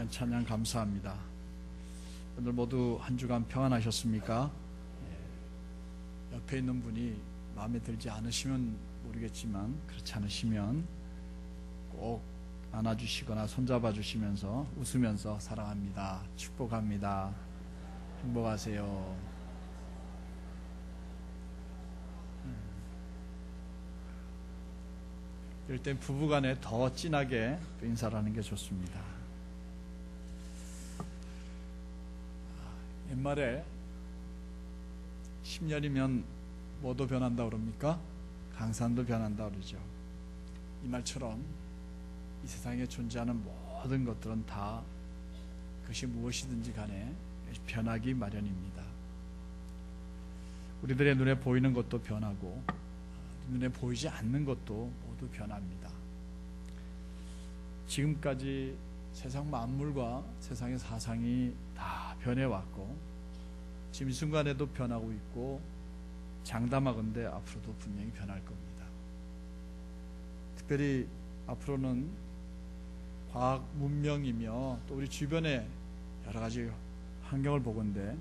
귀한 찬양 감사합니다. 오늘 모두 한 주간 평안하셨습니까? 옆에 있는 분이 마음에 들지 않으시면 모르겠지만 그렇지 않으시면 꼭 안아주시거나 손잡아 주시면서 웃으면서 사랑합니다, 축복합니다, 행복하세요. 이럴 땐 부부간에 더 진하게 인사를 하는 게 좋습니다. 옛말에 10년이면 뭐도 변한다 그럽니까? 강산도 변한다 그러죠. 이 말처럼 이 세상에 존재하는 모든 것들은 다 그것이 무엇이든지 간에 변하기 마련입니다. 우리들의 눈에 보이는 것도 변하고 눈에 보이지 않는 것도 모두 변합니다. 지금까지 세상 만물과 세상의 사상이 다 변해왔고 지금 이 순간에도 변하고 있고 장담하건대 앞으로도 분명히 변할 겁니다. 특별히 앞으로는 과학 문명이며 또 우리 주변에 여러 가지 환경을 보건대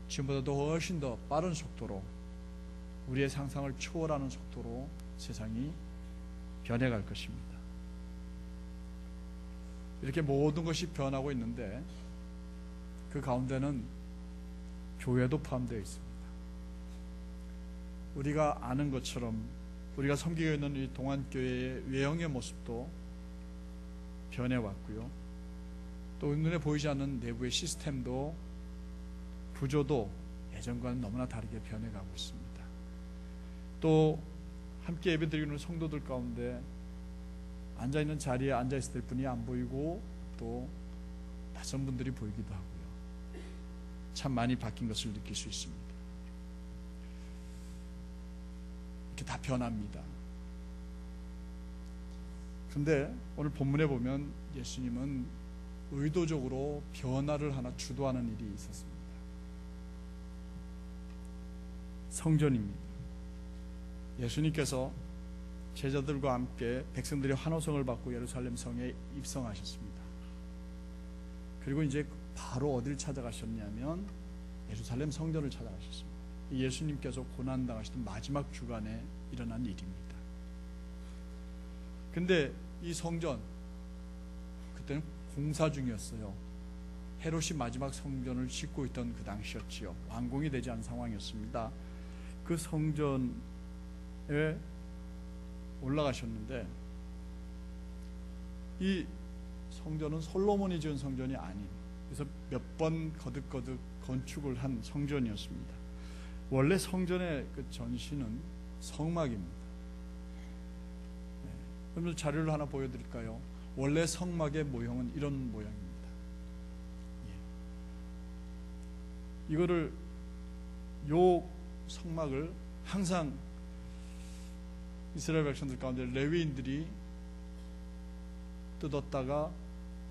지금보다도 훨씬 더 빠른 속도로 우리의 상상을 초월하는 속도로 세상이 변해갈 것입니다. 이렇게 모든 것이 변하고 있는데 그 가운데는 교회도 포함되어 있습니다. 우리가 아는 것처럼 우리가 섬기고 있는 이 동안교회의 외형의 모습도 변해왔고요. 또 눈에 보이지 않는 내부의 시스템도 구조도 예전과는 너무나 다르게 변해가고 있습니다. 또 함께 예배드리는 성도들 가운데 앉아있는 자리에 앉아있을 때 뿐이 안 보이고 또 낯선 분들이 보이기도 하고요. 참 많이 바뀐 것을 느낄 수 있습니다. 이렇게 다 변합니다. 그런데 오늘 본문에 보면 예수님은 의도적으로 변화를 하나 주도하는 일이 있었습니다. 성전입니다. 예수님께서 제자들과 함께 백성들의 환호성을 받고 예루살렘 성에 입성하셨습니다. 그리고 이제 바로 어디를 찾아가셨냐면 예루살렘 성전을 찾아가셨습니다. 예수님께서 고난당하시던 마지막 주간에 일어난 일입니다. 근데 이 성전 그때는 공사 중이었어요. 헤롯이 마지막 성전을 짓고 있던 그 당시였지요. 완공이 되지 않은 상황이었습니다. 그 성전에 올라가셨는데 이 성전은 솔로몬이 지은 성전이 아닌, 그래서 몇 번 거듭거듭 건축을 한 성전이었습니다. 원래 성전의 그 전신은 성막입니다. 그러면 자료를 하나 보여드릴까요? 원래 성막의 모형은 이런 모양입니다. 이거를 요 성막을 항상 이스라엘 백성들 가운데 레위인들이 뜯었다가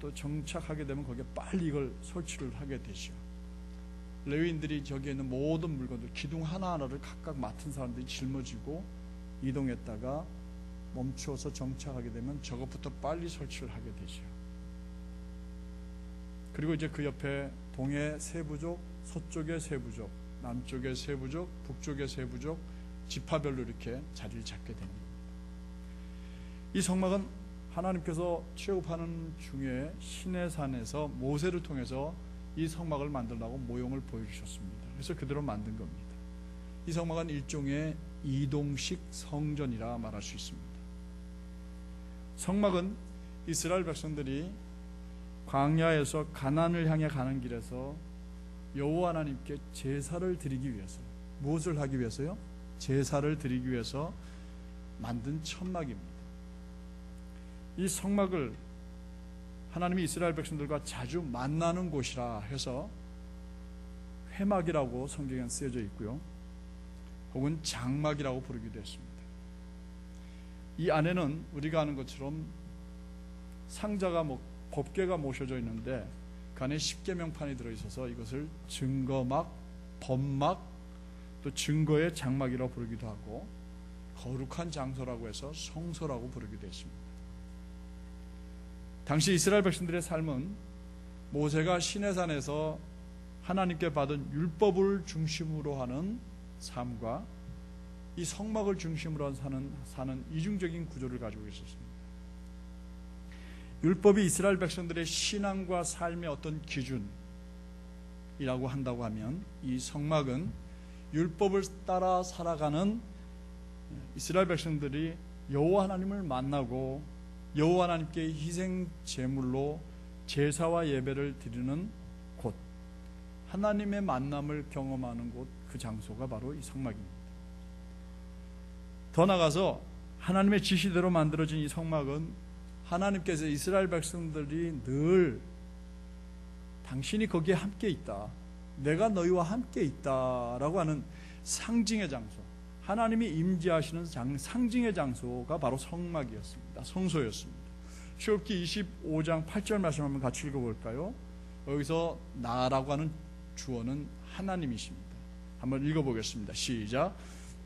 또 정착하게 되면 거기에 빨리 이걸 설치를 하게 되죠. 레위인들이 저기에 있는 모든 물건들, 기둥 하나하나를 각각 맡은 사람들이 짊어지고 이동했다가 멈추어서 정착하게 되면 저것부터 빨리 설치를 하게 되죠. 그리고 이제 그 옆에 동해 세 부족, 서쪽의 세 부족, 남쪽의 세 부족, 북쪽의 세 부족, 지파별로 이렇게 자리를 잡게 됩니다. 이 성막은 하나님께서 취업하는 중에 시내산에서 모세를 통해서 이 성막을 만들라고 모형을 보여주셨습니다. 그래서 그대로 만든 겁니다. 이 성막은 일종의 이동식 성전이라 말할 수 있습니다. 성막은 이스라엘 백성들이 광야에서 가나안을 향해 가는 길에서 여호와 하나님께 제사를 드리기 위해서, 무엇을 하기 위해서요? 제사를 드리기 위해서 만든 천막입니다. 이 성막을 하나님이 이스라엘 백성들과 자주 만나는 곳이라 해서 회막이라고 성경에 쓰여져 있고요, 혹은 장막이라고 부르기도 했습니다. 이 안에는 우리가 아는 것처럼 상자가 법궤가 모셔져 있는데 그 안에 십계명판이 들어있어서 이것을 증거막, 법막, 또 증거의 장막이라고 부르기도 하고 거룩한 장소라고 해서 성소라고 부르기도 했습니다. 당시 이스라엘 백성들의 삶은 모세가 시내산에서 하나님께 받은 율법을 중심으로 하는 삶과 이 성막을 중심으로 사는 이중적인 구조를 가지고 있었습니다. 율법이 이스라엘 백성들의 신앙과 삶의 어떤 기준이라고 한다고 하면, 이 성막은 율법을 따라 살아가는 이스라엘 백성들이 여호와 하나님을 만나고 여호와 하나님께 희생 제물로 제사와 예배를 드리는 곳, 하나님의 만남을 경험하는 곳, 그 장소가 바로 이 성막입니다. 더 나아가서 하나님의 지시대로 만들어진 이 성막은 하나님께서 이스라엘 백성들이 늘 당신이 거기에 함께 있다, 내가 너희와 함께 있다라고 하는 상징의 장소, 하나님이 임재하시는 상징의 장소가 바로 성막이었습니다. 성소였습니다. 출애굽기 25장 8절 말씀 한번 같이 읽어볼까요? 여기서 나라고 하는 주어는 하나님이십니다. 한번 읽어보겠습니다. 시작.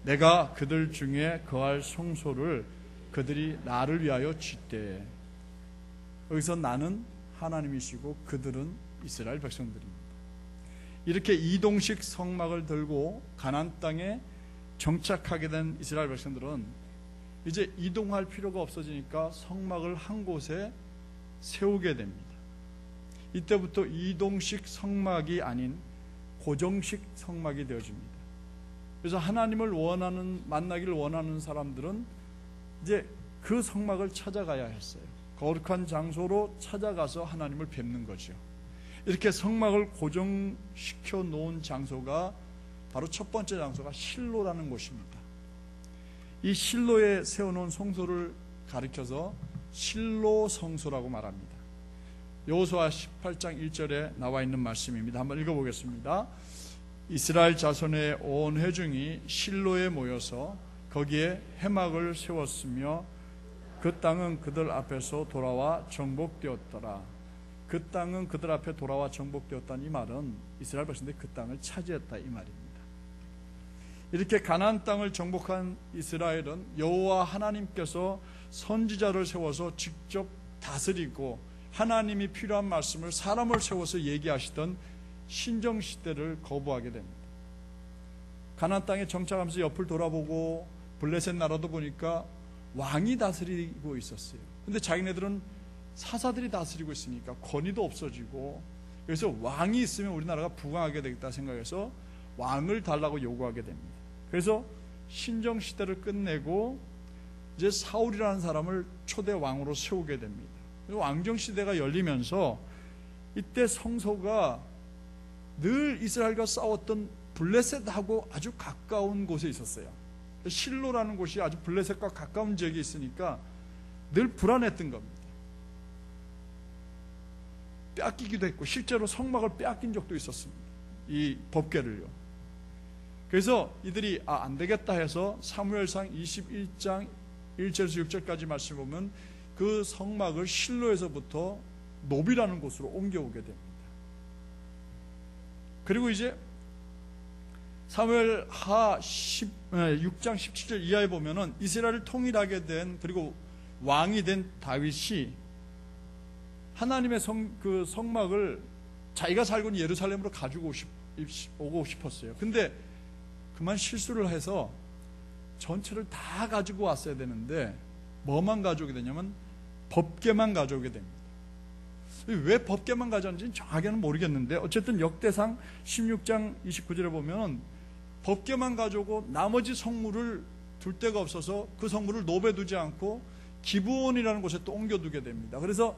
내가 그들 중에 거할 성소를 그들이 나를 위하여 짓되. 여기서 나는 하나님이시고 그들은 이스라엘 백성들입니다. 이렇게 이동식 성막을 들고 가나안 땅에 정착하게 된 이스라엘 백성들은 이제 이동할 필요가 없어지니까 성막을 한 곳에 세우게 됩니다. 이때부터 이동식 성막이 아닌 고정식 성막이 되어집니다. 그래서 하나님을 만나기를 원하는 사람들은 이제 그 성막을 찾아가야 했어요. 거룩한 장소로 찾아가서 하나님을 뵙는 거죠. 이렇게 성막을 고정시켜 놓은 장소가 바로 첫 번째 장소가 실로라는 곳입니다. 이 실로에 세워놓은 성소를 가리켜서 실로 성소라고 말합니다. 여호수아 18장 1절에 나와 있는 말씀입니다. 한번 읽어보겠습니다. 이스라엘 자손의 온 회중이 실로에 모여서 거기에 회막을 세웠으며 그 땅은 그들 앞에서 돌아와 정복되었더라. 그 땅은 그들 앞에 돌아와 정복되었다는 이 말은 이스라엘 백성들이 그 땅을 차지했다 이 말입니다. 이렇게 가나안 땅을 정복한 이스라엘은 여호와 하나님께서 선지자를 세워서 직접 다스리고 하나님이 필요한 말씀을 사람을 세워서 얘기하시던 신정시대를 거부하게 됩니다. 가나안 땅에 정착하면서 옆을 돌아보고 블레셋 나라도 보니까 왕이 다스리고 있었어요. 근데 자기네들은 사사들이 다스리고 있으니까 권위도 없어지고, 그래서 왕이 있으면 우리나라가 부강하게 되겠다 생각해서 왕을 달라고 요구하게 됩니다. 그래서 신정시대를 끝내고 이제 사울이라는 사람을 초대 왕으로 세우게 됩니다. 왕정시대가 열리면서 이때 성소가 늘 이스라엘과 싸웠던 블레셋하고 아주 가까운 곳에 있었어요. 실로라는 곳이 아주 블레셋과 가까운 지역에 있으니까 늘 불안했던 겁니다. 빼앗기기도 했고 실제로 성막을 빼앗긴 적도 있었습니다. 이 법궤를요. 그래서 이들이 안 되겠다 해서 사무엘상 21장 1절에서 6절까지 말씀 보면 그 성막을 실로에서부터 노비라는 곳으로 옮겨오게 됩니다. 그리고 이제 사무엘하 6장 17절 이하에 보면은 이스라엘을 통일하게 된, 그리고 왕이 된 다윗이 하나님의 그 성막을 자기가 살고 있는 예루살렘으로 가지고 오고 싶었어요. 근데 그만 실수를 해서 전체를 다 가지고 왔어야 되는데 뭐만 가져오게 되냐면 법궤만 가져오게 됩니다. 왜 법궤만 가져왔는지는 정확하게는 모르겠는데 어쨌든 역대상 16장 29절에 보면 법궤만 가져오고 나머지 성물을 둘 데가 없어서 그 성물을 노베 두지 않고 기브온이라는 곳에 또 옮겨두게 됩니다. 그래서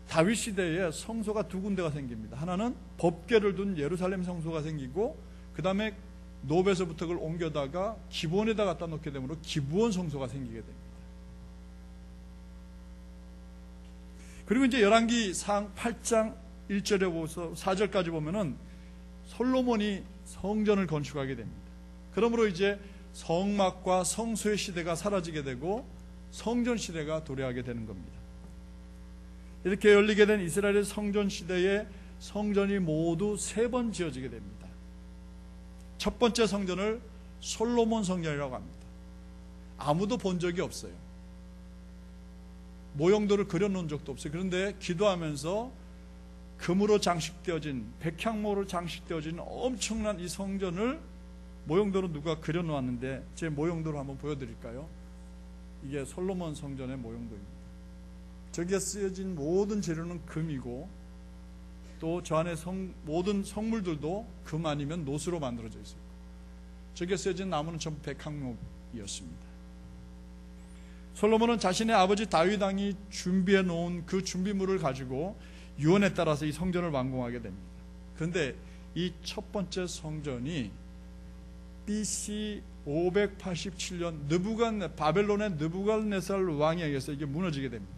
다윗 시대에 성소가 두 군데가 생깁니다. 하나는 법궤를 둔 예루살렘 성소가 생기고, 그 다음에 노베에서부터 그걸 옮겨다가 기브온에다 갖다 놓게 되므로 기브온 성소가 생기게 됩니다. 그리고 이제 열왕기상 8장 1절에 보서 4절까지 보면은 솔로몬이 성전을 건축하게 됩니다. 그러므로 이제 성막과 성소의 시대가 사라지게 되고 성전 시대가 도래하게 되는 겁니다. 이렇게 열리게 된 이스라엘의 성전 시대에 성전이 모두 3번 지어지게 됩니다. 첫 번째 성전을 솔로몬 성전이라고 합니다. 아무도 본 적이 없어요. 모형도를 그려놓은 적도 없어요. 그런데 기도하면서 금으로 장식되어진, 백향모로 장식되어진 엄청난 이 성전을 모형도로 누가 그려놓았는데, 제 모형도로 한번 보여드릴까요? 이게 솔로몬 성전의 모형도입니다. 저기에 쓰여진 모든 재료는 금이고, 또 저 안에 모든 성물들도 금 아니면 노수로 만들어져 있어요. 저기에 쓰여진 나무는 전부 백향목이었습니다. 솔로몬은 자신의 아버지 다윗 왕이 준비해 놓은 그 준비물을 가지고 유언에 따라서 이 성전을 완공하게 됩니다. 그런데 이 첫 번째 성전이 BC 587년 바벨론의 느부갓네살 왕에 의해서 이게 무너지게 됩니다.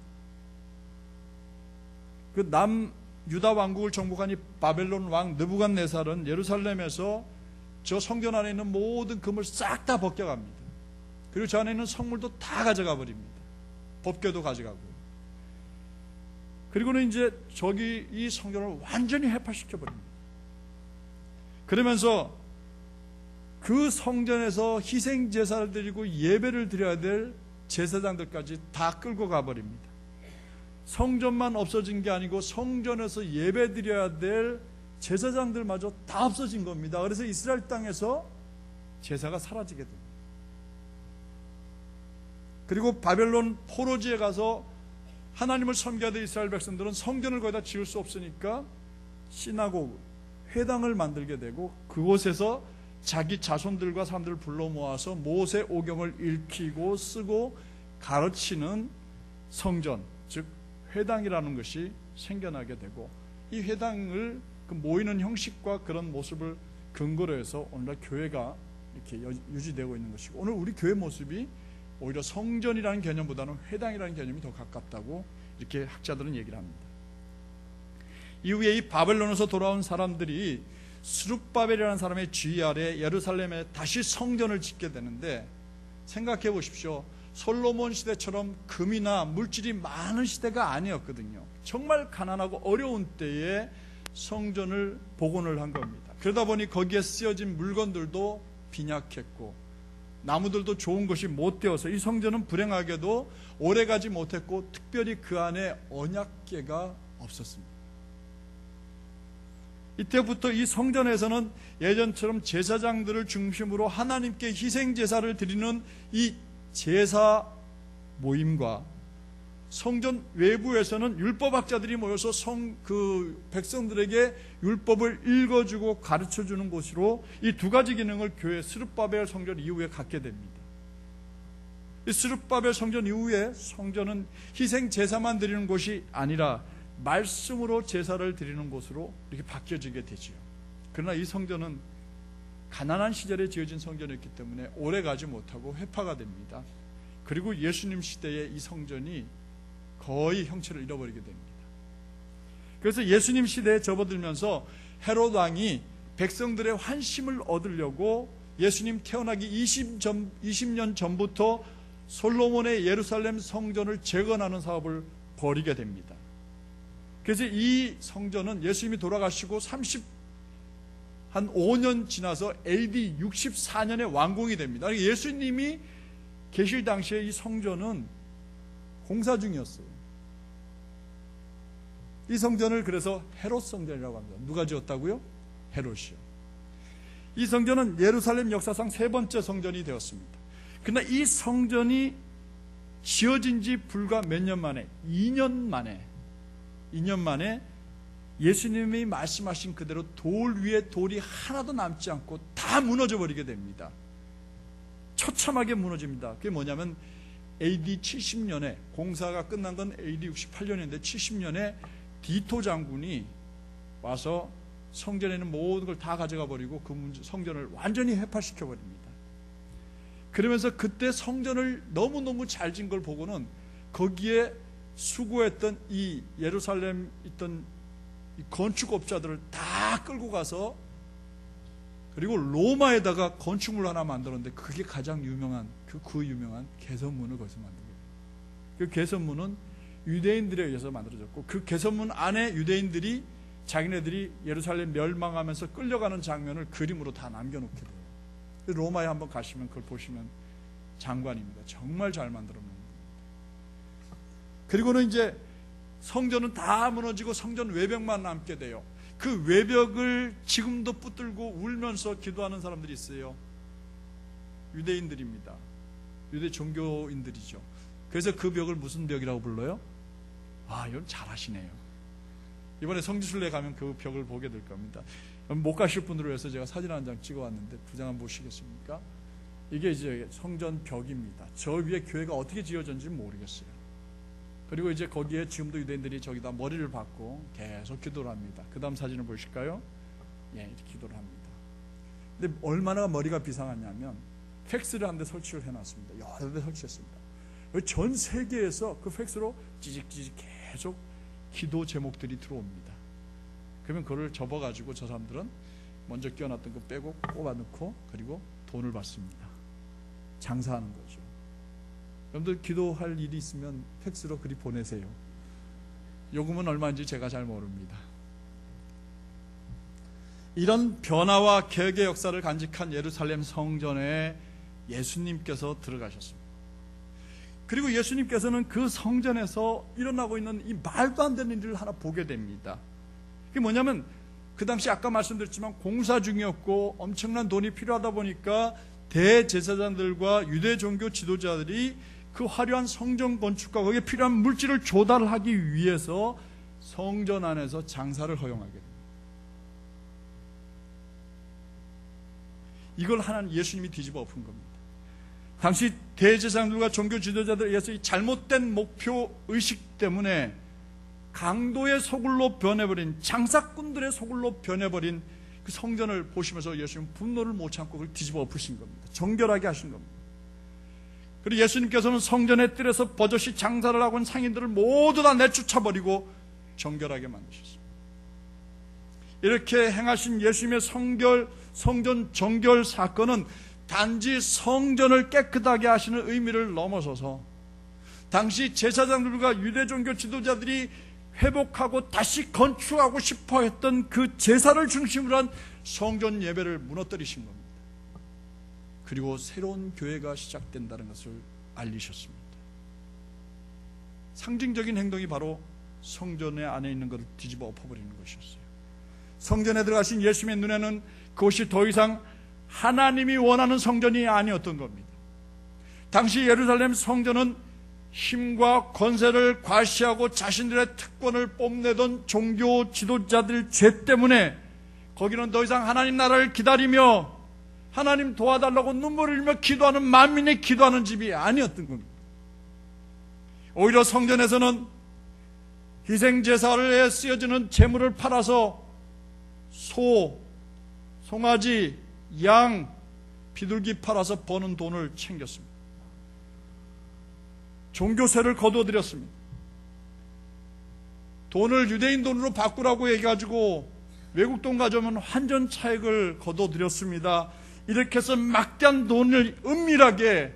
그 남유다 왕국을 정복한 이 바벨론 왕 느부갓네살은 예루살렘에서 저 성전 안에 있는 모든 금을 싹 다 벗겨갑니다. 그리고 저 안에 있는 성물도 다 가져가 버립니다. 법궤도 가져가고요. 그리고는 이제 이 성전을 완전히 해파시켜 버립니다. 그러면서 그 성전에서 희생 제사를 드리고 예배를 드려야 될 제사장들까지 다 끌고 가버립니다. 성전만 없어진 게 아니고 성전에서 예배 드려야 될 제사장들마저 다 없어진 겁니다. 그래서 이스라엘 땅에서 제사가 사라지게 됩니다. 그리고 바벨론 포로지에 가서 하나님을 섬겨야 될 이스라엘 백성들은 성전을 거기다 지을 수 없으니까 시나고그, 회당을 만들게 되고, 그곳에서 자기 자손들과 사람들을 불러 모아서 모세 오경을 읽히고 쓰고 가르치는 성전, 즉 회당이라는 것이 생겨나게 되고, 이 회당을 그 모이는 형식과 그런 모습을 근거로 해서 오늘날 교회가 이렇게 유지되고 있는 것이고, 오늘 우리 교회 모습이 오히려 성전이라는 개념보다는 회당이라는 개념이 더 가깝다고 이렇게 학자들은 얘기를 합니다. 이후에 이 바벨론에서 돌아온 사람들이 스룹바벨이라는 사람의 지휘 아래 예루살렘에 다시 성전을 짓게 되는데, 생각해 보십시오. 솔로몬 시대처럼 금이나 물질이 많은 시대가 아니었거든요. 정말 가난하고 어려운 때에 성전을 복원을 한 겁니다. 그러다 보니 거기에 쓰여진 물건들도 빈약했고 나무들도 좋은 것이 못 되어서 이 성전은 불행하게도 오래가지 못했고, 특별히 그 안에 언약궤가 없었습니다. 이때부터 이 성전에서는 예전처럼 제사장들을 중심으로 하나님께 희생 제사를 드리는 이 제사 모임과, 성전 외부에서는 율법학자들이 모여서 백성들에게 율법을 읽어주고 가르쳐주는 곳으로 이 두 가지 기능을 교회 스룹바벨 성전 이후에 갖게 됩니다. 이 스룹바벨 성전 이후에 성전은 희생 제사만 드리는 곳이 아니라 말씀으로 제사를 드리는 곳으로 이렇게 바뀌어지게 되지요. 그러나 이 성전은 가난한 시절에 지어진 성전이었기 때문에 오래 가지 못하고 회파가 됩니다. 그리고 예수님 시대에 이 성전이 거의 형체를 잃어버리게 됩니다. 그래서 예수님 시대에 접어들면서 헤롯 왕이 백성들의 환심을 얻으려고 예수님 태어나기 20년 전부터 솔로몬의 예루살렘 성전을 재건하는 사업을 벌이게 됩니다. 그래서 이 성전은 예수님이 돌아가시고 한 5년 지나서 AD 64년에 완공이 됩니다. 예수님이 계실 당시에 이 성전은 공사 중이었어요. 이 성전을 그래서 헤롯 성전이라고 합니다. 누가 지었다고요? 헤롯이요. 이 성전은 예루살렘 역사상 세 번째 성전이 되었습니다. 그러나 이 성전이 지어진 지 불과 몇 년 만에, 2년 만에 예수님이 말씀하신 그대로 돌 위에 돌이 하나도 남지 않고 다 무너져 버리게 됩니다. 처참하게 무너집니다. 그게 뭐냐면 AD 70년에, 공사가 끝난 건 AD 68년인데 70년에 디토 장군이 와서 성전에 있는 모든 걸 다 가져가 버리고 그 성전을 완전히 해파시켜 버립니다. 그러면서 그때 성전을 너무너무 잘 지은 걸 보고는 거기에 수고했던 이 예루살렘 있던 이 건축업자들을 다 끌고 가서, 그리고 로마에다가 건축물 하나 만들었는데 그게 가장 유명한 그 유명한 개선문을 거기서 만든 거예요. 그 개선문은 유대인들에 의해서 만들어졌고, 그 개선문 안에 유대인들이 자기네들이 예루살렘 멸망하면서 끌려가는 장면을 그림으로 다 남겨놓게 돼요. 로마에 한번 가시면 그걸 보시면 장관입니다. 정말 잘 만들어 놓은 겁니다. 그리고는 이제 성전은 다 무너지고 성전 외벽만 남게 돼요. 그 외벽을 지금도 붙들고 울면서 기도하는 사람들이 있어요. 유대인들입니다. 유대 종교인들이죠. 그래서 그 벽을 무슨 벽이라고 불러요? 이건 잘하시네요. 이번에 성지순례 가면 그 벽을 보게 될 겁니다. 못 가실 분들을 위해서 제가 사진 한 장 찍어왔는데 두 장 한번 보시겠습니까? 이게 이제 성전 벽입니다. 저 위에 교회가 어떻게 지어졌는지 모르겠어요. 그리고 이제 거기에 지금도 유대인들이 저기다 머리를 박고 계속 기도를 합니다. 그 다음 사진을 보실까요? 이렇게 기도를 합니다. 근데 얼마나 머리가 비상하냐면 팩스를 한 대 설치를 해놨습니다. 여러 대 설치했습니다. 전 세계에서 그 팩스로 찌직찌직 계속 기도 제목들이 들어옵니다. 그러면 그걸 접어가지고 저 사람들은 먼저 끼워놨던 거 빼고 뽑아넣고 그리고 돈을 받습니다. 장사하는 거죠. 여러분들 기도할 일이 있으면 팩스로 그리 보내세요. 요금은 얼마인지 제가 잘 모릅니다. 이런 변화와 개혁의 역사를 간직한 예루살렘 성전에 예수님께서 들어가셨습니다. 그리고 예수님께서는 그 성전에서 일어나고 있는 이 말도 안 되는 일을 하나 보게 됩니다. 그게 뭐냐면 그 당시 아까 말씀드렸지만 공사 중이었고 엄청난 돈이 필요하다 보니까 대제사장들과 유대 종교 지도자들이 그 화려한 성전 건축과 거기에 필요한 물질을 조달하기 위해서 성전 안에서 장사를 허용하게 됩니다. 이걸 하나님 예수님이 뒤집어 엎은 겁니다. 당시 대제사장들과 종교 지도자들에 의해서 이 잘못된 목표 의식 때문에 강도의 소굴로 변해버린, 장사꾼들의 소굴로 변해버린 그 성전을 보시면서 예수님은 분노를 못 참고 그걸 뒤집어 엎으신 겁니다. 정결하게 하신 겁니다. 그리고 예수님께서는 성전의 뜰에서 버젓이 장사를 하고 있는 상인들을 모두 다 내쫓아버리고 정결하게 만드셨습니다. 이렇게 행하신 예수님의 성전 정결 사건은 단지 성전을 깨끗하게 하시는 의미를 넘어서서 당시 제사장들과 유대 종교 지도자들이 회복하고 다시 건축하고 싶어 했던 그 제사를 중심으로 한 성전 예배를 무너뜨리신 겁니다. 그리고 새로운 교회가 시작된다는 것을 알리셨습니다. 상징적인 행동이 바로 성전의 안에 있는 것을 뒤집어 엎어버리는 것이었어요. 성전에 들어가신 예수님의 눈에는 그것이 더 이상 하나님이 원하는 성전이 아니었던 겁니다. 당시 예루살렘 성전은 힘과 권세를 과시하고 자신들의 특권을 뽐내던 종교 지도자들 죄 때문에 거기는 더 이상 하나님 나라를 기다리며 하나님 도와달라고 눈물을 흘리며 기도하는 만민이 기도하는 집이 아니었던 겁니다. 오히려 성전에서는 희생제사에 쓰여지는 제물을 팔아서 소, 송아지, 양, 비둘기 팔아서 버는 돈을 챙겼습니다. 종교세를 거둬들였습니다. 돈을 유대인 돈으로 바꾸라고 얘기해가지고 외국 돈 가져오면 환전 차익을 거둬들였습니다. 이렇게 해서 막대한 돈을 은밀하게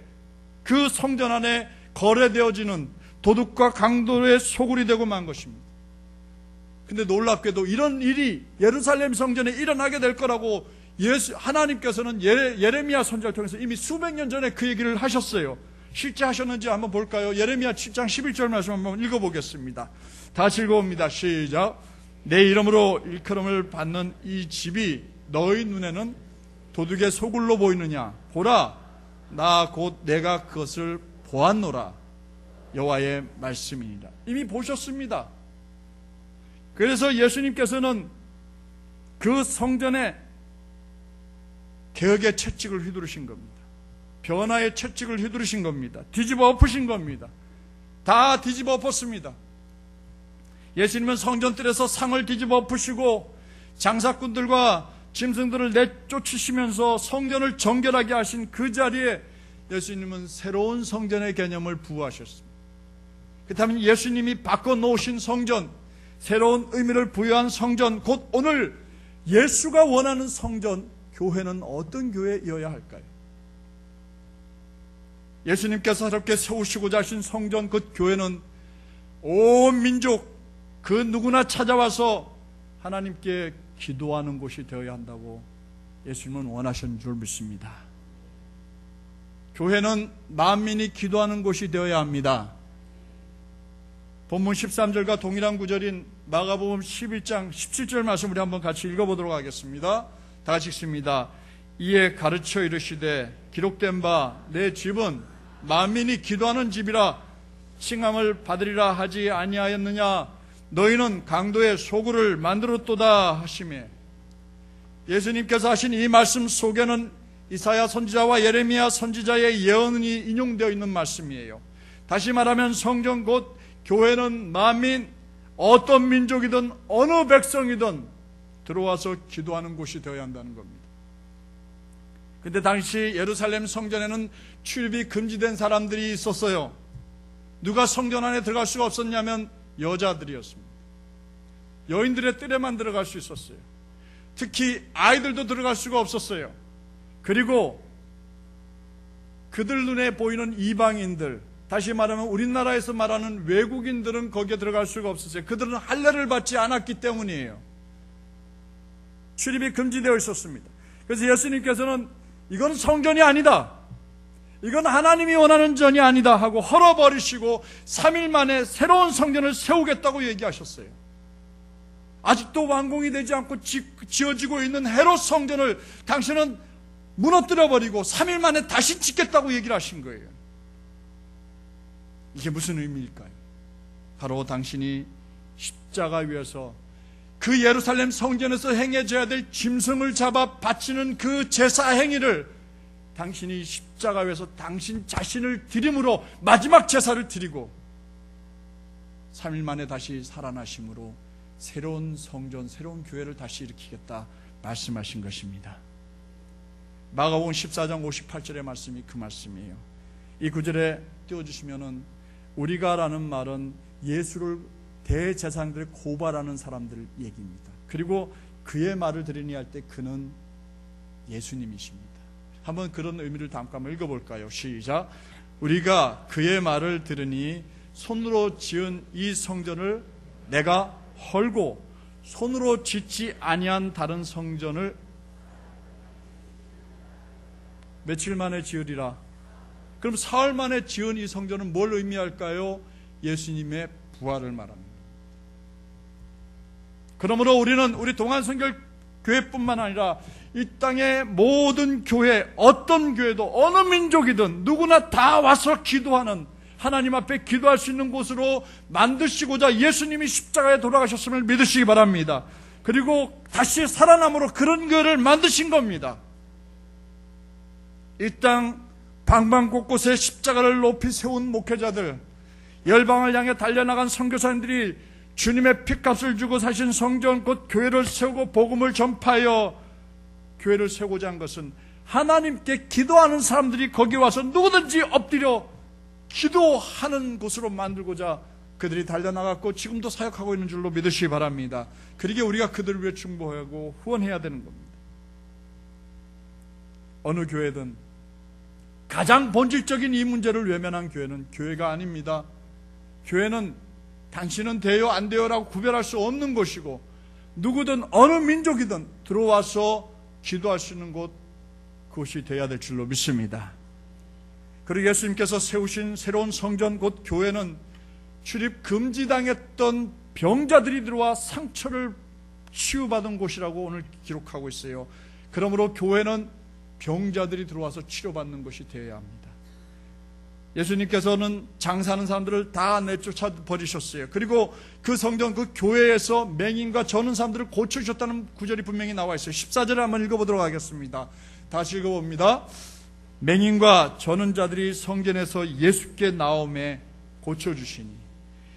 그 성전 안에 거래되어지는 도둑과 강도의 소굴이 되고 만 것입니다. 근데 놀랍게도 이런 일이 예루살렘 성전에 일어나게 될 거라고 하나님께서는 예레미야 선지자를 통해서 이미 수백 년 전에 그 얘기를 하셨어요. 실제 하셨는지 한번 볼까요? 예레미야 7장 11절 말씀 한번 읽어보겠습니다. 다시 읽어봅니다. 시작. 내 이름으로 일컬음을 받는 이 집이 너희 눈에는 도둑의 소굴로 보이느냐? 보라, 나 곧 내가 그것을 보았노라. 여호와의 말씀이니라. 이미 보셨습니다. 그래서 예수님께서는 그 성전에 개혁의 채찍을 휘두르신 겁니다. 변화의 채찍을 휘두르신 겁니다. 뒤집어 엎으신 겁니다. 다 뒤집어 엎었습니다. 예수님은 성전뜰에서 상을 뒤집어 엎으시고 장사꾼들과 짐승들을 내쫓으시면서 성전을 정결하게 하신 그 자리에 예수님은 새로운 성전의 개념을 부여하셨습니다. 그렇다면 예수님이 바꿔놓으신 성전, 새로운 의미를 부여한 성전, 곧 오늘 예수가 원하는 성전, 교회는 어떤 교회여야 할까요? 예수님께서 새롭게 세우시고자 하신 성전, 그 교회는 온 민족 그 누구나 찾아와서 하나님께 기도하는 곳이 되어야 한다고 예수님은 원하신 줄 믿습니다. 교회는 만민이 기도하는 곳이 되어야 합니다. 본문 13절과 동일한 구절인 마가복음 11장 17절 말씀 우리 한번 같이 읽어보도록 하겠습니다. 다 같이 읽습니다. 이에 가르쳐 이르시되 기록된 바 내 집은 만민이 기도하는 집이라 칭함을 받으리라 하지 아니하였느냐. 너희는 강도의 소굴을 만들었도다 하시매, 예수님께서 하신 이 말씀 속에는 이사야 선지자와 예레미야 선지자의 예언이 인용되어 있는 말씀이에요. 다시 말하면 성전 곧 교회는 만민, 어떤 민족이든 어느 백성이든 들어와서 기도하는 곳이 되어야 한다는 겁니다. 근데 당시 예루살렘 성전에는 출입이 금지된 사람들이 있었어요. 누가 성전 안에 들어갈 수가 없었냐면 여자들이었습니다. 여인들의 뜰에만 들어갈 수 있었어요. 특히 아이들도 들어갈 수가 없었어요. 그리고 그들 눈에 보이는 이방인들, 다시 말하면 우리나라에서 말하는 외국인들은 거기에 들어갈 수가 없었어요. 그들은 할례를 받지 않았기 때문이에요. 출입이 금지되어 있었습니다. 그래서 예수님께서는 이건 성전이 아니다, 이건 하나님이 원하는 전이 아니다 하고 헐어버리시고 3일 만에 새로운 성전을 세우겠다고 얘기하셨어요. 아직도 완공이 되지 않고 지어지고 있는 헤롯 성전을 당신은 무너뜨려버리고 3일 만에 다시 짓겠다고 얘기를 하신 거예요. 이게 무슨 의미일까요? 바로 당신이 십자가 위에서 그 예루살렘 성전에서 행해져야 될 짐승을 잡아 바치는 그 제사 행위를 당신이 십자가 위에서 당신 자신을 드림으로 마지막 제사를 드리고 3일 만에 다시 살아나심으로 새로운 성전, 새로운 교회를 다시 일으키겠다 말씀하신 것입니다. 마가복음 14장 58절의 말씀이 그 말씀이에요. 이 구절에 띄워주시면은 우리가라는 말은 예수를 대제사장들을 고발하는 사람들 얘기입니다. 그리고 그의 말을 들으니 할 때 그는 예수님이십니다. 한번 그런 의미를 담고 한번 읽어볼까요? 시작. 우리가 그의 말을 들으니 손으로 지은 이 성전을 내가 헐고 손으로 짓지 아니한 다른 성전을 며칠 만에 지으리라. 그럼 사흘 만에 지은 이 성전은 뭘 의미할까요? 예수님의 부활을 말합니다. 그러므로 우리는 우리 동안성결교회뿐만 아니라 이 땅의 모든 교회, 어떤 교회도 어느 민족이든 누구나 다 와서 기도하는, 하나님 앞에 기도할 수 있는 곳으로 만드시고자 예수님이 십자가에 돌아가셨음을 믿으시기 바랍니다. 그리고 다시 살아남으로 그런 교회를 만드신 겁니다. 이 땅 방방 곳곳에 십자가를 높이 세운 목회자들, 열방을 향해 달려나간 선교사님들이 주님의 핏값을 주고 사신 성전 곧 교회를 세우고 복음을 전파하여 교회를 세우고자 한 것은 하나님께 기도하는 사람들이 거기 와서 누구든지 엎드려 기도하는 곳으로 만들고자 그들이 달려나갔고 지금도 사역하고 있는 줄로 믿으시기 바랍니다. 그러기에 우리가 그들을 위해 중보하고 후원해야 되는 겁니다. 어느 교회든 가장 본질적인 이 문제를 외면한 교회는 교회가 아닙니다. 교회는 당신은 돼요 안 돼요라고 구별할 수 없는 곳이고 누구든 어느 민족이든 들어와서 기도할 수 있는 곳, 그것이 되어야 될 줄로 믿습니다. 그리고 예수님께서 세우신 새로운 성전 곧 교회는 출입 금지당했던 병자들이 들어와 상처를 치유받은 곳이라고 오늘 기록하고 있어요. 그러므로 교회는 병자들이 들어와서 치료받는 것이 되어야 합니다. 예수님께서는 장사하는 사람들을 다 내쫓아 버리셨어요. 그리고 그 성전, 그 교회에서 맹인과 저는 사람들을 고쳐주셨다는 구절이 분명히 나와 있어요. 14절을 한번 읽어보도록 하겠습니다. 다시 읽어봅니다. 맹인과 저는 자들이 성전에서 예수께 나오매 고쳐주시니.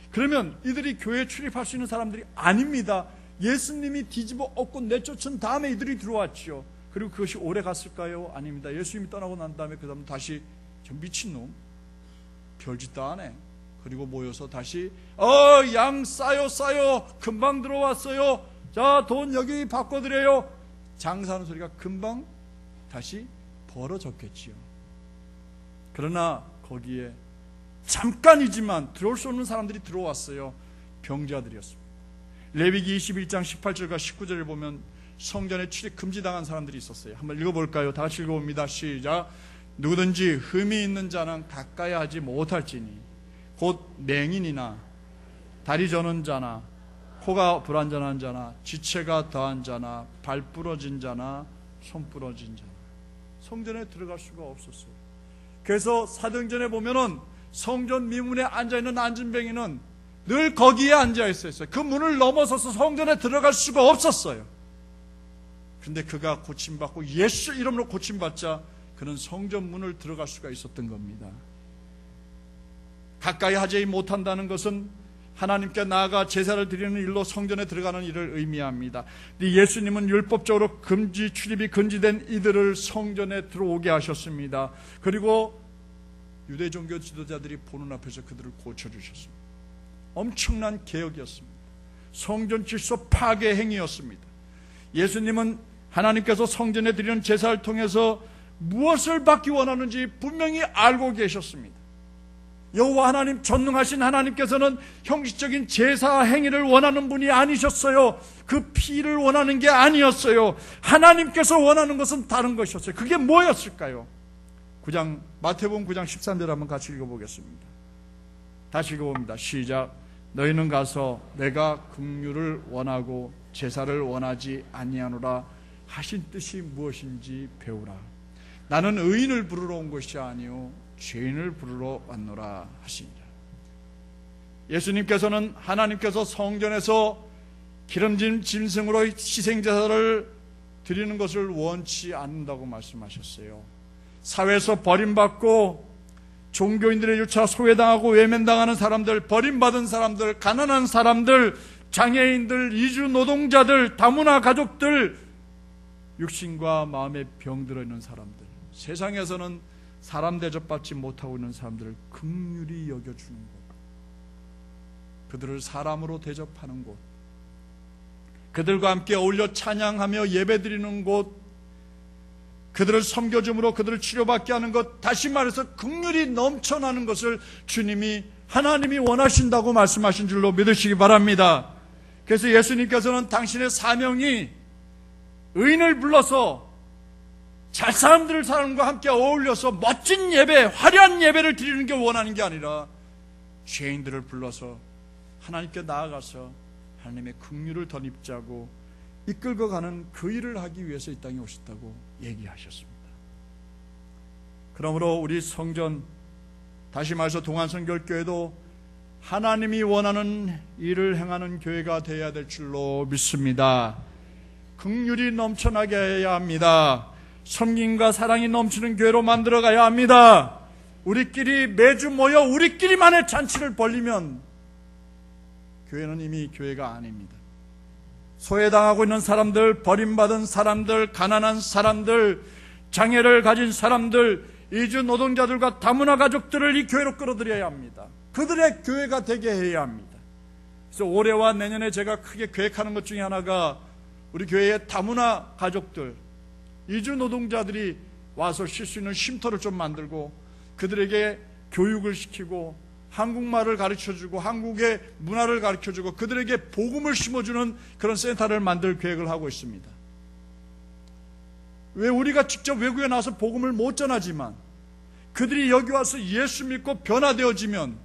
그러면 이들이 교회에 출입할 수 있는 사람들이 아닙니다. 예수님이 뒤집어 엎고 내쫓은 다음에 이들이 들어왔죠. 그리고 그것이 오래 갔을까요? 아닙니다. 예수님이 떠나고 난 다음에 그 다음 다시 저 미친놈 별짓도 안 해. 그리고 모여서 다시 양 싸요 금방 들어왔어요. 자, 돈 여기 바꿔드려요. 장사하는 소리가 금방 다시 벌어졌겠지요. 그러나 거기에 잠깐이지만 들어올 수 없는 사람들이 들어왔어요. 병자들이었습니다. 레위기 21장 18절과 19절을 보면 성전에 출입 금지당한 사람들이 있었어요. 한번 읽어볼까요? 다 같이 읽어봅니다. 시작. 누구든지 흠이 있는 자는 가까이 하지 못할지니 곧 맹인이나 다리 저는 자나, 코가 불완전한 자나, 지체가 더한 자나, 발 부러진 자나, 손 부러진 자나 성전에 들어갈 수가 없었어요. 그래서 사도행전에 보면은 성전 미문에 앉아있는 안진뱅이는 늘 거기에 앉아있었어요. 그 문을 넘어서서 성전에 들어갈 수가 없었어요. 그런데 그가 고침받고 예수 이름으로 고침받자 그는 성전 문을 들어갈 수가 있었던 겁니다. 가까이 하지 못한다는 것은 하나님께 나아가 제사를 드리는 일로 성전에 들어가는 일을 의미합니다. 예수님은 율법적으로 출입이 금지된 이들을 성전에 들어오게 하셨습니다. 그리고 유대 종교 지도자들이 보는 앞에서 그들을 고쳐주셨습니다. 엄청난 개혁이었습니다. 성전 질서 파괴 행위였습니다. 예수님은 하나님께서 성전에 드리는 제사를 통해서 무엇을 받기 원하는지 분명히 알고 계셨습니다. 여호와 하나님, 전능하신 하나님께서는 형식적인 제사 행위를 원하는 분이 아니셨어요. 그 피를 원하는 게 아니었어요. 하나님께서 원하는 것은 다른 것이었어요. 그게 뭐였을까요? 마태복음 9장 13절 한번 같이 읽어보겠습니다. 다시 읽어봅니다. 시작. 너희는 가서 내가 긍휼을 원하고 제사를 원하지 아니하노라 하신 뜻이 무엇인지 배우라. 나는 의인을 부르러 온 것이 아니요 죄인을 부르러 왔노라 하시니라. 예수님께서는 하나님께서 성전에서 기름진 짐승으로 희생제사를 드리는 것을 원치 않는다고 말씀하셨어요. 사회에서 버림받고 종교인들의 유차 소외당하고 외면당하는 사람들, 버림받은 사람들, 가난한 사람들, 장애인들, 이주 노동자들, 다문화 가족들, 육신과 마음에 병들어 있는 사람들, 세상에서는 사람 대접받지 못하고 있는 사람들을 긍휼히 여겨주는 곳, 그들을 사람으로 대접하는 곳, 그들과 함께 어울려 찬양하며 예배드리는 곳, 그들을 섬겨줌으로 그들을 치료받게 하는 것, 다시 말해서 긍휼이 넘쳐나는 것을 하나님이 원하신다고 말씀하신 줄로 믿으시기 바랍니다. 그래서 예수님께서는 당신의 사명이 의인을 불러서 잘 사람들을 사람과 함께 어울려서 멋진 예배, 화려한 예배를 드리는 게 원하는 게 아니라 죄인들을 불러서 하나님께 나아가서 하나님의 긍휼을 덧입자고 이끌고 가는 그 일을 하기 위해서 이 땅에 오셨다고 얘기하셨습니다. 그러므로 우리 성전, 다시 말해서 동안성결교회도 하나님이 원하는 일을 행하는 교회가 되어야 될 줄로 믿습니다. 긍휼이 넘쳐나게 해야 합니다. 섬김과 사랑이 넘치는 교회로 만들어가야 합니다. 우리끼리 매주 모여 우리끼리만의 잔치를 벌리면 교회는 이미 교회가 아닙니다. 소외당하고 있는 사람들, 버림받은 사람들, 가난한 사람들, 장애를 가진 사람들, 이주 노동자들과 다문화 가족들을 이 교회로 끌어들여야 합니다. 그들의 교회가 되게 해야 합니다. 그래서 올해와 내년에 제가 크게 계획하는 것 중에 하나가 우리 교회의 다문화 가족들, 이주 노동자들이 와서 쉴 수 있는 쉼터를 좀 만들고 그들에게 교육을 시키고 한국말을 가르쳐주고 한국의 문화를 가르쳐주고 그들에게 복음을 심어주는 그런 센터를 만들 계획을 하고 있습니다. 왜 우리가 직접 외국에 나와서 복음을 못 전하지만 그들이 여기 와서 예수 믿고 변화되어지면,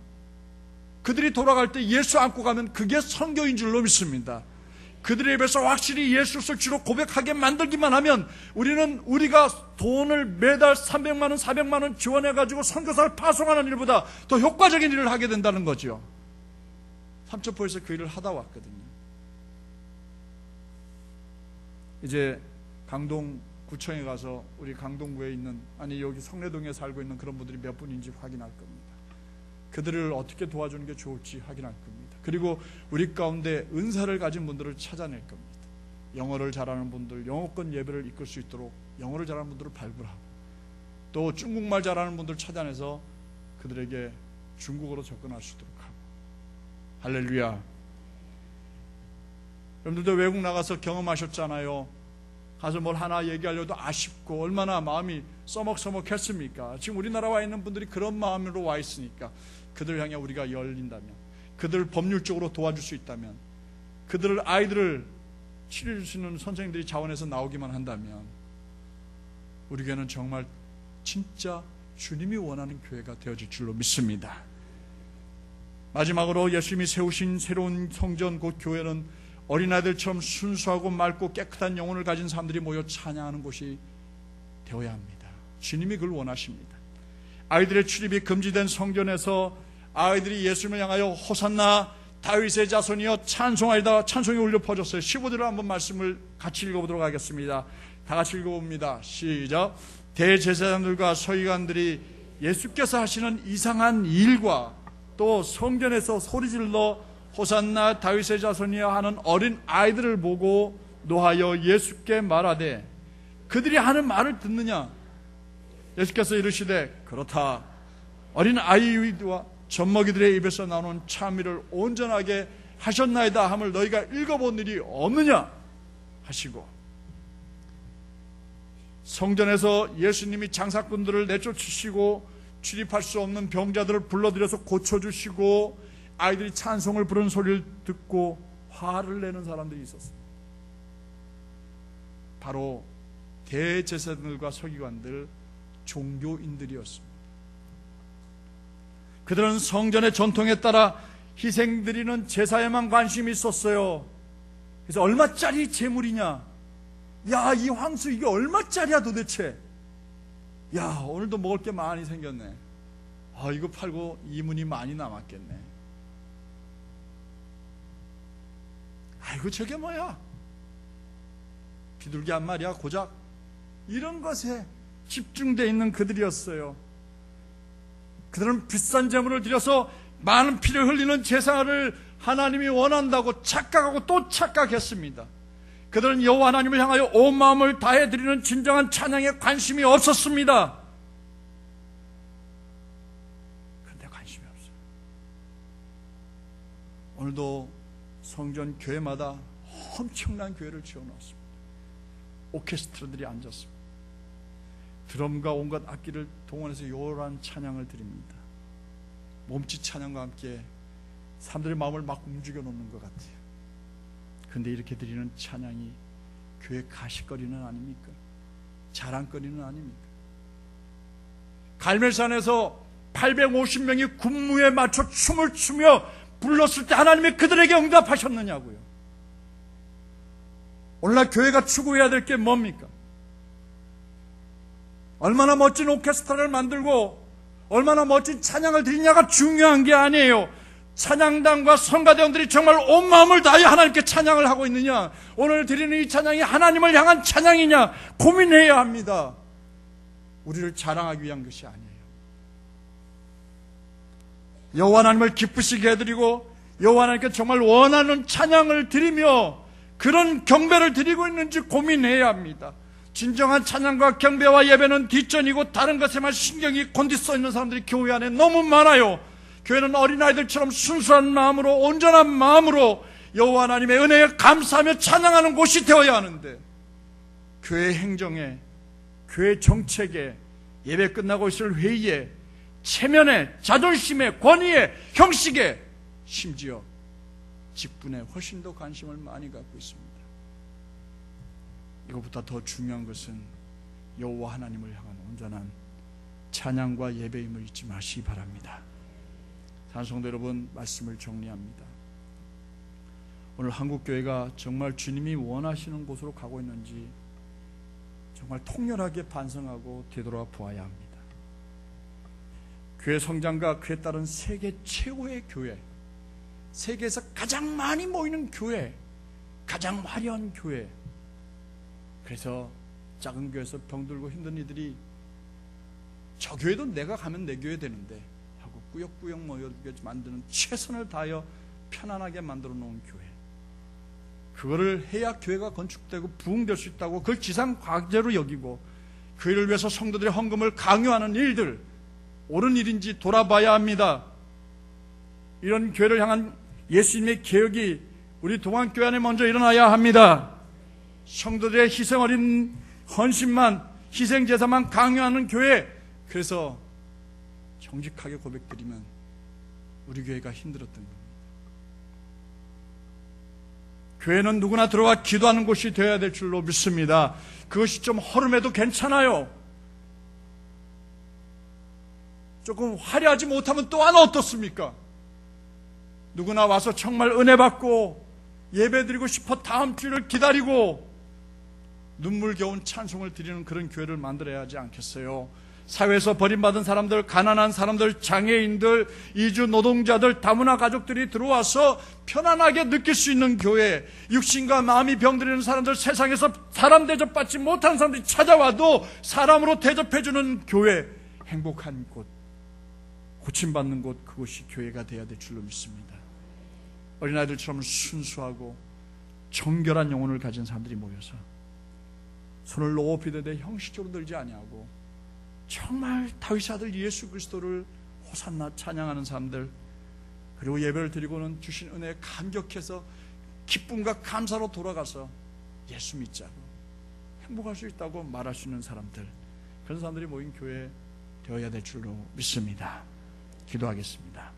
그들이 돌아갈 때 예수 안고 가면 그게 선교인 줄로 믿습니다. 그들의 입에서 확실히 예수를 주로 고백하게 만들기만 하면 우리가 돈을 매달 300만 원, 400만 원 지원해가지고 선교사를 파송하는 일보다 더 효과적인 일을 하게 된다는 거죠. 삼천포에서 그 일을 하다 왔거든요. 이제 강동구청에 가서 우리 강동구에 있는, 아니 여기 성내동에 살고 있는 그런 분들이 몇 분인지 확인할 겁니다. 그들을 어떻게 도와주는 게 좋을지 확인할 겁니다. 그리고 우리 가운데 은사를 가진 분들을 찾아낼 겁니다. 영어를 잘하는 분들, 영어권 예배를 이끌 수 있도록 영어를 잘하는 분들을 발굴하고, 또 중국말 잘하는 분들 찾아내서 그들에게 중국어로 접근할 수 있도록 하고. 할렐루야. 여러분들도 외국 나가서 경험하셨잖아요. 가서 뭘 하나 얘기하려도 아쉽고 얼마나 마음이 써먹써먹했습니까? 지금 우리나라 와 있는 분들이 그런 마음으로 와 있으니까 그들 향해 우리가 열린다면, 그들을 법률적으로 도와줄 수 있다면, 그들을 아이들을 치료해 줄 수 있는 선생님들이 자원해서 나오기만 한다면 우리 교회는 정말 진짜 주님이 원하는 교회가 되어질 줄로 믿습니다. 마지막으로 예수님이 세우신 새로운 성전 곧 교회는 어린아이들처럼 순수하고 맑고 깨끗한 영혼을 가진 사람들이 모여 찬양하는 곳이 되어야 합니다. 주님이 그걸 원하십니다. 아이들의 출입이 금지된 성전에서 아이들이 예수님을 향하여 호산나 다윗의 자손이여 찬송하리다 찬송이 울려 퍼졌어요. 15절을 한번 말씀을 같이 읽어보도록 하겠습니다. 다 같이 읽어봅니다. 시작. 대제사장들과 서기관들이 예수께서 하시는 이상한 일과 또 성전에서 소리질러 호산나 다윗의 자손이여 하는 어린 아이들을 보고 노하여 예수께 말하되 그들이 하는 말을 듣느냐? 예수께서 이르시되 그렇다. 어린 아이와 젖먹이들의 입에서 나오는 찬미를 온전하게 하셨나이다 함을 너희가 읽어본 일이 없느냐 하시고, 성전에서 예수님이 장사꾼들을 내쫓으시고 출입할 수 없는 병자들을 불러들여서 고쳐주시고 아이들이 찬송을 부르는 소리를 듣고 화를 내는 사람들이 있었습니다. 바로 대제사장들과 서기관들, 종교인들이었습니다. 그들은 성전의 전통에 따라 희생드리는 제사에만 관심이 있었어요. 그래서 얼마짜리 제물이냐? 야, 이 황수 이게 얼마짜리야 도대체? 야, 오늘도 먹을 게 많이 생겼네. 아, 이거 팔고 이문이 많이 남았겠네. 아이고, 저게 뭐야? 비둘기 한 마리야 고작? 이런 것에 집중되어 있는 그들이었어요. 그들은 비싼 제물을 드려서 많은 피를 흘리는 제사를 하나님이 원한다고 착각하고 또 착각했습니다. 그들은 여호와 하나님을 향하여 온 마음을 다해 드리는 진정한 찬양에 관심이 없었습니다. 그런데 관심이 없어요. 오늘도 성전 교회마다 엄청난 교회를 지어놓았습니다. 오케스트라들이 앉았습니다. 드럼과 온갖 악기를 동원해서 요란한 찬양을 드립니다. 몸짓 찬양과 함께 사람들의 마음을 막 움직여 놓는 것 같아요. 그런데 이렇게 드리는 찬양이 교회 가시거리는 아닙니까? 자랑거리는 아닙니까? 갈멜산에서 850명이 군무에 맞춰 춤을 추며 불렀을 때 하나님이 그들에게 응답하셨느냐고요. 오늘날 교회가 추구해야 될 게 뭡니까? 얼마나 멋진 오케스트라를 만들고 얼마나 멋진 찬양을 드리냐가 중요한 게 아니에요. 찬양단과 성가대원들이 정말 온 마음을 다해 하나님께 찬양을 하고 있느냐, 오늘 드리는 이 찬양이 하나님을 향한 찬양이냐 고민해야 합니다. 우리를 자랑하기 위한 것이 아니에요. 여호와 하나님을 기쁘시게 해드리고 여호와 하나님께 정말 원하는 찬양을 드리며 그런 경배를 드리고 있는지 고민해야 합니다. 진정한 찬양과 경배와 예배는 뒷전이고 다른 것에만 신경이 곤디 써 있는 사람들이 교회 안에 너무 많아요. 교회는 어린아이들처럼 순수한 마음으로, 온전한 마음으로 여호와 하나님의 은혜에 감사하며 찬양하는 곳이 되어야 하는데, 교회 행정에, 교회 정책에, 예배 끝나고 있을 회의에, 체면에, 자존심에, 권위에, 형식에, 심지어 직분에 훨씬 더 관심을 많이 갖고 있습니다. 이것보다 더 중요한 것은 여호와 하나님을 향한 온전한 찬양과 예배임을 잊지 마시기 바랍니다. 찬송도 여러분, 말씀을 정리합니다. 오늘 한국교회가 정말 주님이 원하시는 곳으로 가고 있는지 정말 통렬하게 반성하고 되돌아 보아야 합니다. 교회 성장과 그에 따른 세계 최고의 교회, 세계에서 가장 많이 모이는 교회, 가장 화려한 교회. 그래서 작은 교회에서 병들고 힘든 이들이 저 교회도 내가 가면 내 교회 되는데 하고 꾸역꾸역 모여들게 만드는, 최선을 다하여 편안하게 만들어 놓은 교회, 그거를 해야 교회가 건축되고 부흥될 수 있다고 그걸 지상과제로 여기고 교회를 위해서 성도들의 헌금을 강요하는 일들, 옳은 일인지 돌아봐야 합니다. 이런 교회를 향한 예수님의 개혁이 우리 동안교회 안에 먼저 일어나야 합니다. 성도들의 희생 어린 헌신만, 희생제사만 강요하는 교회, 그래서 정직하게 고백드리면 우리 교회가 힘들었던 겁니다. 교회는 누구나 들어와 기도하는 곳이 되어야 될 줄로 믿습니다. 그것이 좀 허름해도 괜찮아요. 조금 화려하지 못하면 또한 어떻습니까? 누구나 와서 정말 은혜 받고 예배드리고 싶어 다음 주를 기다리고 눈물겨운 찬송을 드리는 그런 교회를 만들어야 하지 않겠어요? 사회에서 버림받은 사람들, 가난한 사람들, 장애인들, 이주 노동자들, 다문화 가족들이 들어와서 편안하게 느낄 수 있는 교회, 육신과 마음이 병들이는 사람들, 세상에서 사람 대접받지 못하는 사람들이 찾아와도 사람으로 대접해주는 교회, 행복한 곳, 고침받는 곳, 그곳이 교회가 되어야 될 줄로 믿습니다. 어린아이들처럼 순수하고 정결한 영혼을 가진 사람들이 모여서 손을 높이 들되 형식적으로 들지 아니하고 정말 다윗의 아들 예수 그리스도를 호산나 찬양하는 사람들, 그리고 예배를 드리고는 주신 은혜에 감격해서 기쁨과 감사로 돌아가서 예수 믿자고 행복할 수 있다고 말할 수 있는 사람들, 그런 사람들이 모인 교회 되어야 될 줄로 믿습니다. 기도하겠습니다.